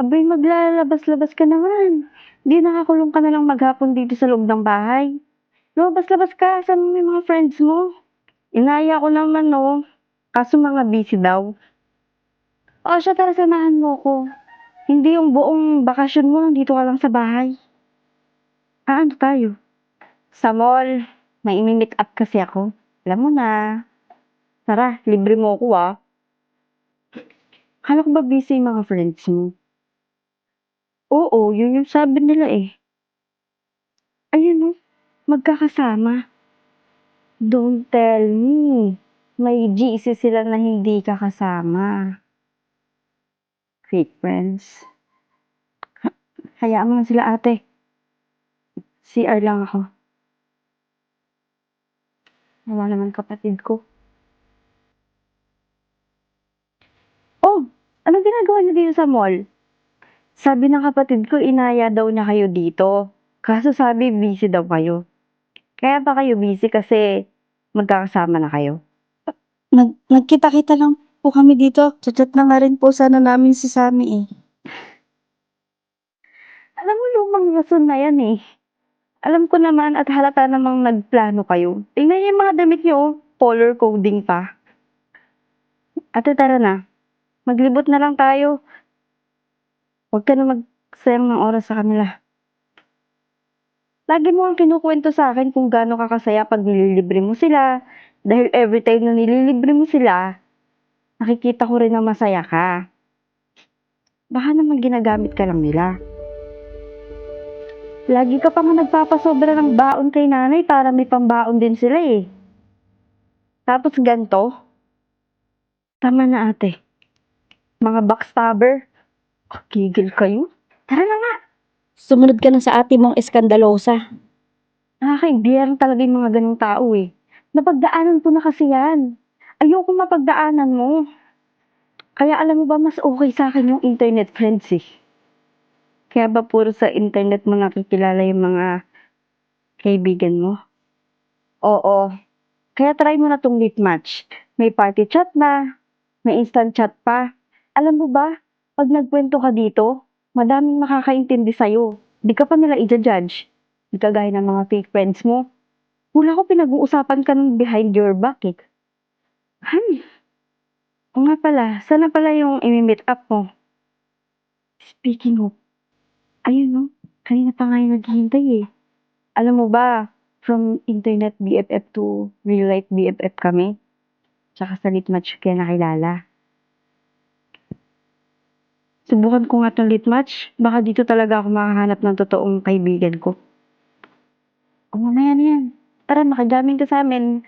Abay, maglalabas-labas ka naman. 'Di nakakulong ka na lang maghapon dito sa loob ng bahay. Lumabas-labas ka, kasama mo yung mga friends mo. Inaya ko naman 'no, kaso mga busy daw. O siya, tara samahan mo ko. Hindi yung buong bakasyon mo nandito ka lang sa bahay. Ano tayo? Sa mall. May imi-meet up kasi ako. Alam mo na. Tara, libre mo ako, ah. Akala ko ba busy yung mga friends mo? Oo, yun yung sabi nila, eh. Ayun 'no, magkakasama. Don't tell me. May GC sila na hindi ka kasama. Fake friends. Hayaan mo na sila, ate. CR lang ako. Wala naman kapatid ko. Oh, anong ginagawa niyo dito sa mall? Sabi ng kapatid ko, inaya daw niya kayo dito. Kaso sabi, busy daw kayo. Kaya ba kayo busy kasi magkakasama na kayo? Nagkita-kita lang po kami dito. Chat na nga rin po sana namin si Sammy eh. Alam mo, lumang rason na yan eh. Alam ko naman at halata namang nagplano kayo. Tingnan niyo yung mga damit niyo, oh. Color coding pa. Ate, tara na. Maglibot na lang tayo. Huwag ka na magsayang ng oras sa kanila. Lagi mo ang kinukwento sa akin kung gaano ka kasaya pag nililibre mo sila. Dahil every time na nililibre mo sila, nakikita ko rin na masaya ka. Baka naman ginagamit ka lang nila. Lagi ka pa nga nagpapasobra ng baon kay nanay para may pambaon din sila eh. Tapos ganto, tama na ate. Mga backstabber, gigil kayo. Tara na nga. Sumunod ka na sa ate mong eskandalosa. Nakakaigbiyan talaga yung mga ganong tao eh. Napagdaanan ko na kasi yan. Ayoko mapagdaanan mo. Kaya alam mo ba, mas okay sa akin yung internet friends eh. Kaya ba puro sa internet mo nakikilala yung mga kaibigan mo? Oo. Kaya try mo na tong Meet Match. May party chat na, may instant chat pa. Alam mo ba, pag nagkwento ka dito, madaming makakaintindi sa'yo. Di ka pa nila i-judge. Di kagaya ng mga fake friends mo. Hula ko pinag-uusapan ka ng behind your back eh. Hay, o nga pala, sana pala yung imi-meet up mo? Speaking of, ayun no, kanina pa nga yung naghihintay eh. Alam mo ba, from internet BFF to real life BFF kami. Tsaka sa lit match kaya nakilala. Subukan ko nga tong lit match, baka dito talaga ako makahanap ng totoong kaibigan ko. O mamaya na yan. Tara, makigaming ka sa amin.